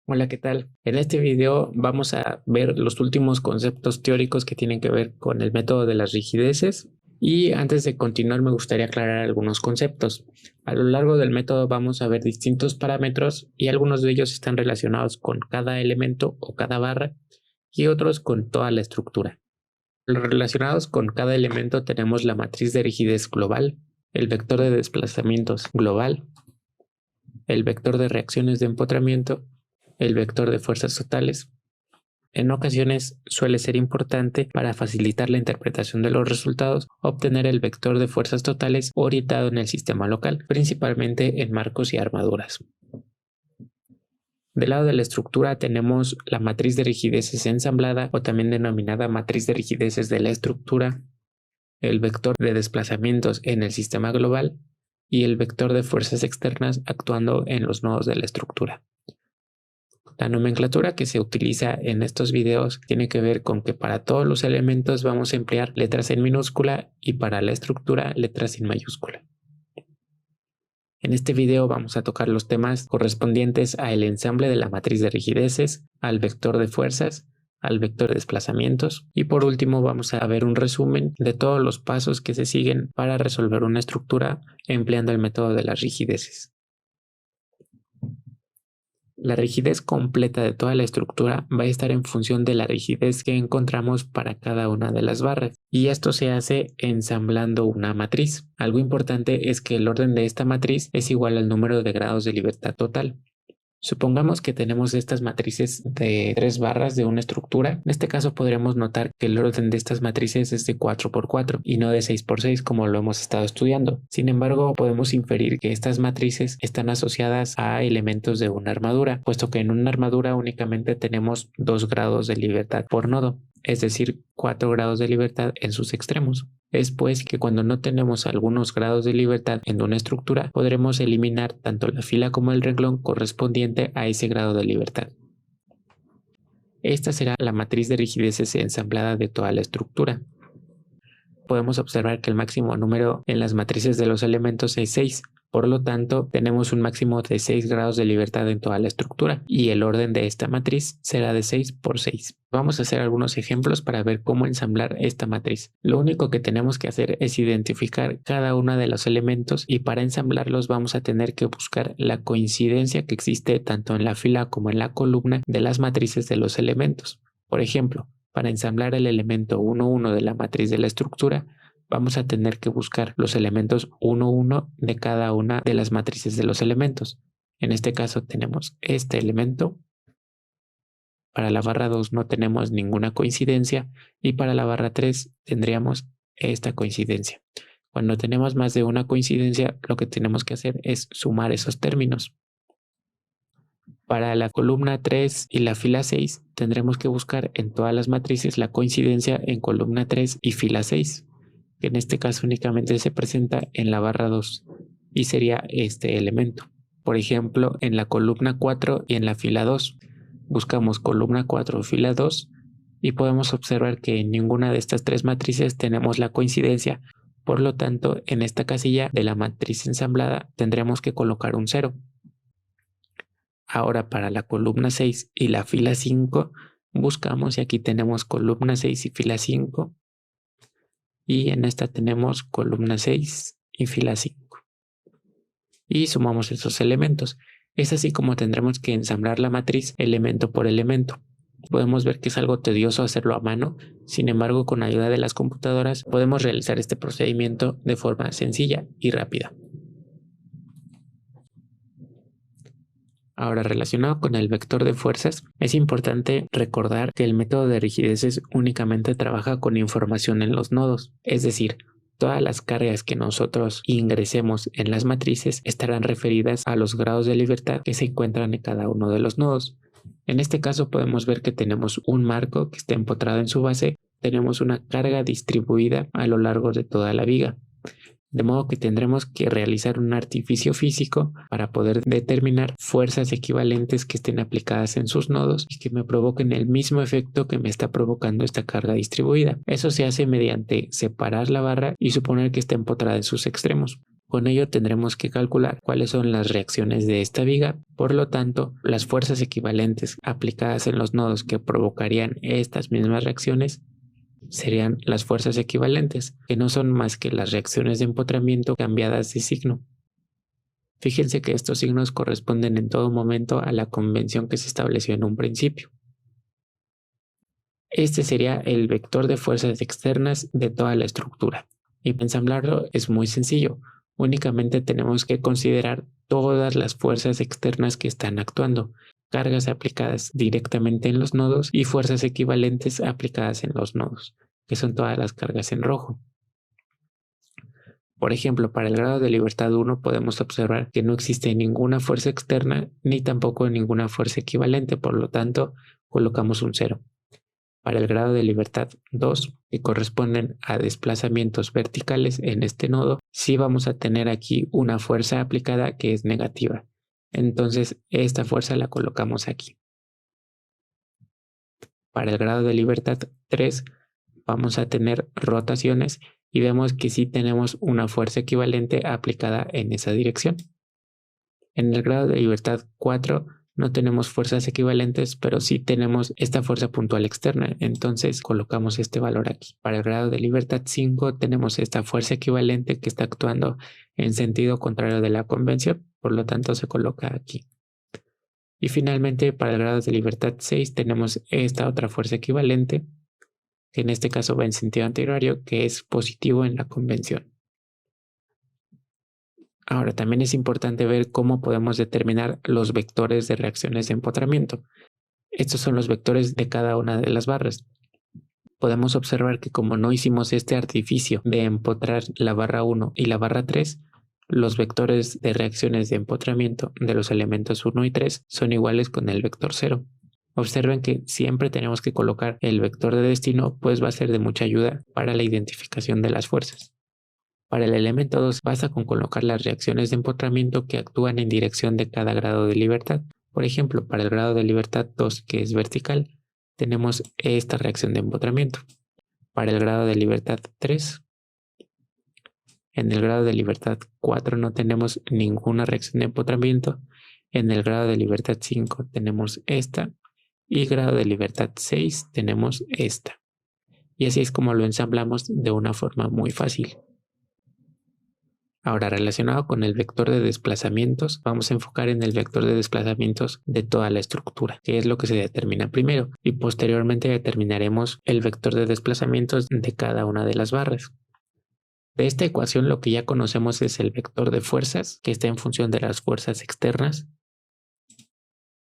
Hola, ¿qué tal? En este video vamos a ver los últimos conceptos teóricos que tienen que ver con el método de las rigideces. Y antes de continuar me gustaría aclarar algunos conceptos. A lo largo del método vamos a ver distintos parámetros y algunos de ellos están relacionados con cada elemento o cada barra y otros con toda la estructura. Relacionados con cada elemento tenemos la matriz de rigidez global, el vector de desplazamientos global, el vector de reacciones de empotramiento, el vector de fuerzas totales. En ocasiones suele ser importante para facilitar la interpretación de los resultados obtener el vector de fuerzas totales orientado en el sistema local, principalmente en marcos y armaduras. Del lado de la estructura tenemos la matriz de rigideces ensamblada o también denominada matriz de rigideces de la estructura, el vector de desplazamientos en el sistema global y el vector de fuerzas externas actuando en los nodos de la estructura. La nomenclatura que se utiliza en estos videos tiene que ver con que para todos los elementos vamos a emplear letras en minúscula y para la estructura letras en mayúscula. En este video vamos a tocar los temas correspondientes al ensamble de la matriz de rigideces, al vector de fuerzas, al vector de desplazamientos y por último vamos a ver un resumen de todos los pasos que se siguen para resolver una estructura empleando el método de las rigideces. La rigidez completa de toda la estructura va a estar en función de la rigidez que encontramos para cada una de las barras, y esto se hace ensamblando una matriz. Algo importante es que el orden de esta matriz es igual al número de grados de libertad total. Supongamos que tenemos estas matrices de 3 barras de una estructura. En este caso podremos notar que el orden de estas matrices es de 4×4 y no de 6×6 como lo hemos estado estudiando. Sin embargo, podemos inferir que estas matrices están asociadas a elementos de una armadura, puesto que en una armadura únicamente tenemos 2 grados de libertad por nodo, es decir, 4 grados de libertad en sus extremos. Es pues que cuando no tenemos algunos grados de libertad en una estructura, podremos eliminar tanto la fila como el renglón correspondiente a ese grado de libertad. Esta será la matriz de rigideces ensamblada de toda la estructura. Podemos observar que el máximo número en las matrices de los elementos es 6. Por lo tanto, tenemos un máximo de 6 grados de libertad en toda la estructura y el orden de esta matriz será de 6×6. Vamos a hacer algunos ejemplos para ver cómo ensamblar esta matriz. Lo único que tenemos que hacer es identificar cada uno de los elementos y para ensamblarlos vamos a tener que buscar la coincidencia que existe tanto en la fila como en la columna de las matrices de los elementos. Por ejemplo, para ensamblar el elemento 1,1 de la matriz de la estructura, vamos a tener que buscar los elementos 1,1 de cada una de las matrices de los elementos. En este caso tenemos este elemento. Para la barra 2 no tenemos ninguna coincidencia y para la barra 3 tendríamos esta coincidencia. Cuando tenemos más de una coincidencia, lo que tenemos que hacer es sumar esos términos. Para la columna 3 y la fila 6 tendremos que buscar en todas las matrices la coincidencia en columna 3 y fila 6, que en este caso únicamente se presenta en la barra 2 y sería este elemento. Por ejemplo, en la columna 4 y en la fila 2 buscamos columna 4 o fila 2 y podemos observar que en ninguna de estas tres matrices tenemos la coincidencia. Por lo tanto, en esta casilla de la matriz ensamblada tendremos que colocar un 0. Ahora para la columna 6 y la fila 5 buscamos y aquí tenemos columna 6 y fila 5 y en esta tenemos columna 6 y fila 5 y sumamos esos elementos. Es así como tendremos que ensamblar la matriz elemento por elemento. Podemos ver que es algo tedioso hacerlo a mano, sin embargo con ayuda de las computadoras podemos realizar este procedimiento de forma sencilla y rápida. Ahora, relacionado con el vector de fuerzas, es importante recordar que el método de rigideces únicamente trabaja con información en los nodos, es decir, todas las cargas que nosotros ingresemos en las matrices estarán referidas a los grados de libertad que se encuentran en cada uno de los nodos. En este caso podemos ver que tenemos un marco que está empotrado en su base, tenemos una carga distribuida a lo largo de toda la viga. De modo que tendremos que realizar un artificio físico para poder determinar fuerzas equivalentes que estén aplicadas en sus nodos y que me provoquen el mismo efecto que me está provocando esta carga distribuida. Eso se hace mediante separar la barra y suponer que está empotrada en sus extremos. Con ello tendremos que calcular cuáles son las reacciones de esta viga, por lo tanto, las fuerzas equivalentes aplicadas en los nodos que provocarían estas mismas reacciones serían las fuerzas equivalentes, que no son más que las reacciones de empotramiento cambiadas de signo. Fíjense que estos signos corresponden en todo momento a la convención que se estableció en un principio. Este sería el vector de fuerzas externas de toda la estructura. Y para ensamblarlo es muy sencillo. Únicamente tenemos que considerar todas las fuerzas externas que están actuando, cargas aplicadas directamente en los nodos y fuerzas equivalentes aplicadas en los nodos, que son todas las cargas en rojo. Por ejemplo, para el grado de libertad 1 podemos observar que no existe ninguna fuerza externa ni tampoco ninguna fuerza equivalente, por lo tanto colocamos un 0. Para el grado de libertad 2, que corresponden a desplazamientos verticales en este nodo, sí vamos a tener aquí una fuerza aplicada que es negativa. Entonces esta fuerza la colocamos aquí. Para el grado de libertad 3 vamos a tener rotaciones y vemos que sí tenemos una fuerza equivalente aplicada en esa dirección. En el grado de libertad 4 no tenemos fuerzas equivalentes, pero sí tenemos esta fuerza puntual externa, entonces colocamos este valor aquí. Para el grado de libertad 5 tenemos esta fuerza equivalente que está actuando en sentido contrario de la convención, por lo tanto se coloca aquí. Y finalmente para el grado de libertad 6 tenemos esta otra fuerza equivalente, que en este caso va en sentido antihorario, que es positivo en la convención. Ahora, también es importante ver cómo podemos determinar los vectores de reacciones de empotramiento. Estos son los vectores de cada una de las barras. Podemos observar que como no hicimos este artificio de empotrar la barra 1 y la barra 3, los vectores de reacciones de empotramiento de los elementos 1 y 3 son iguales con el vector 0. Observen que siempre tenemos que colocar el vector de destino, pues va a ser de mucha ayuda para la identificación de las fuerzas. Para el elemento 2 basta con colocar las reacciones de empotramiento que actúan en dirección de cada grado de libertad. Por ejemplo, para el grado de libertad 2, que es vertical, tenemos esta reacción de empotramiento. Para el grado de libertad 3, en el grado de libertad 4 no tenemos ninguna reacción de empotramiento. En el grado de libertad 5 tenemos esta. Y grado de libertad 6 tenemos esta. Y así es como lo ensamblamos de una forma muy fácil. Ahora, relacionado con el vector de desplazamientos, vamos a enfocar en el vector de desplazamientos de toda la estructura, que es lo que se determina primero, y posteriormente determinaremos el vector de desplazamientos de cada una de las barras. De esta ecuación lo que ya conocemos es el vector de fuerzas, que está en función de las fuerzas externas,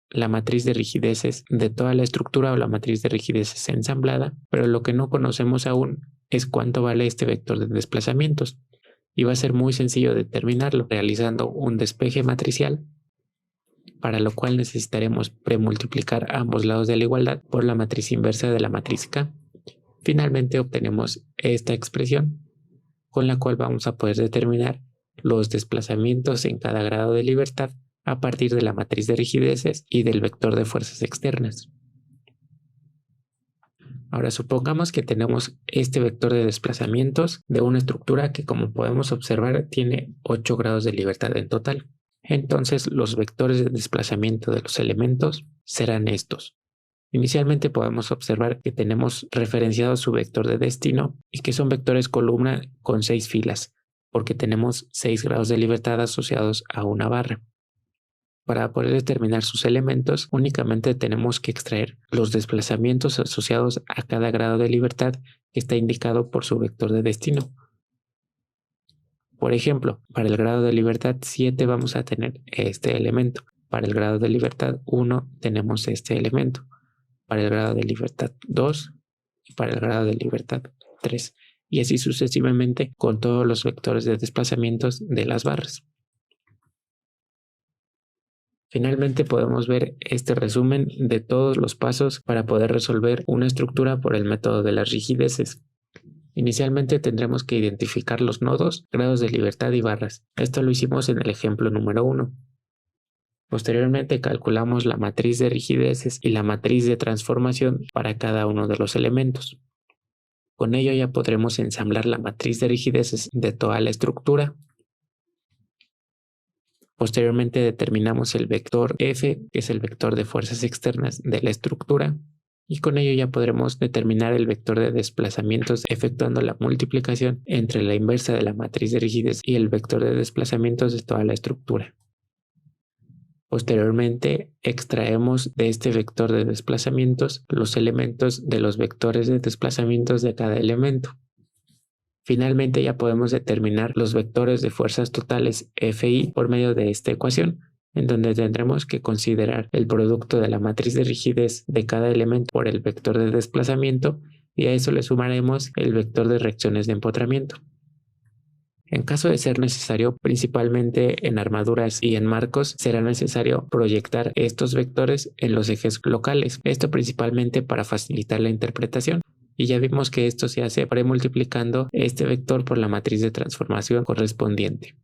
la matriz de rigideces de toda la estructura o la matriz de rigideces ensamblada, pero lo que no conocemos aún es cuánto vale este vector de desplazamientos. Y va a ser muy sencillo determinarlo realizando un despeje matricial, para lo cual necesitaremos premultiplicar ambos lados de la igualdad por la matriz inversa de la matriz K. Finalmente obtenemos esta expresión, con la cual vamos a poder determinar los desplazamientos en cada grado de libertad a partir de la matriz de rigideces y del vector de fuerzas externas. Ahora supongamos que tenemos este vector de desplazamientos de una estructura que, como podemos observar, tiene 8 grados de libertad en total. Entonces los vectores de desplazamiento de los elementos serán estos. Inicialmente podemos observar que tenemos referenciado su vector de destino y que son vectores columna con 6 filas, porque tenemos 6 grados de libertad asociados a una barra. Para poder determinar sus elementos, únicamente tenemos que extraer los desplazamientos asociados a cada grado de libertad que está indicado por su vector de destino. Por ejemplo, para el grado de libertad 7 vamos a tener este elemento. Para el grado de libertad 1 tenemos este elemento. Para el grado de libertad 2 y para el grado de libertad 3. Y así sucesivamente con todos los vectores de desplazamientos de las barras. Finalmente podemos ver este resumen de todos los pasos para poder resolver una estructura por el método de las rigideces. Inicialmente tendremos que identificar los nodos, grados de libertad y barras. Esto lo hicimos en el ejemplo número 1. Posteriormente calculamos la matriz de rigideces y la matriz de transformación para cada uno de los elementos. Con ello ya podremos ensamblar la matriz de rigideces de toda la estructura. Posteriormente determinamos el vector F, que es el vector de fuerzas externas de la estructura, y con ello ya podremos determinar el vector de desplazamientos efectuando la multiplicación entre la inversa de la matriz de rigidez y el vector de desplazamientos de toda la estructura. Posteriormente, extraemos de este vector de desplazamientos los elementos de los vectores de desplazamientos de cada elemento. Finalmente, ya podemos determinar los vectores de fuerzas totales Fi por medio de esta ecuación, en donde tendremos que considerar el producto de la matriz de rigidez de cada elemento por el vector de desplazamiento, y a eso le sumaremos el vector de reacciones de empotramiento. En caso de ser necesario, principalmente en armaduras y en marcos, será necesario proyectar estos vectores en los ejes locales, esto principalmente para facilitar la interpretación. Y ya vimos que esto se hace premultiplicando este vector por la matriz de transformación correspondiente.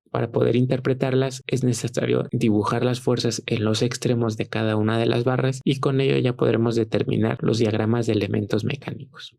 Para poder interpretarlas es necesario dibujar las fuerzas en los extremos de cada una de las barras, y con ello ya podremos determinar los diagramas de elementos mecánicos.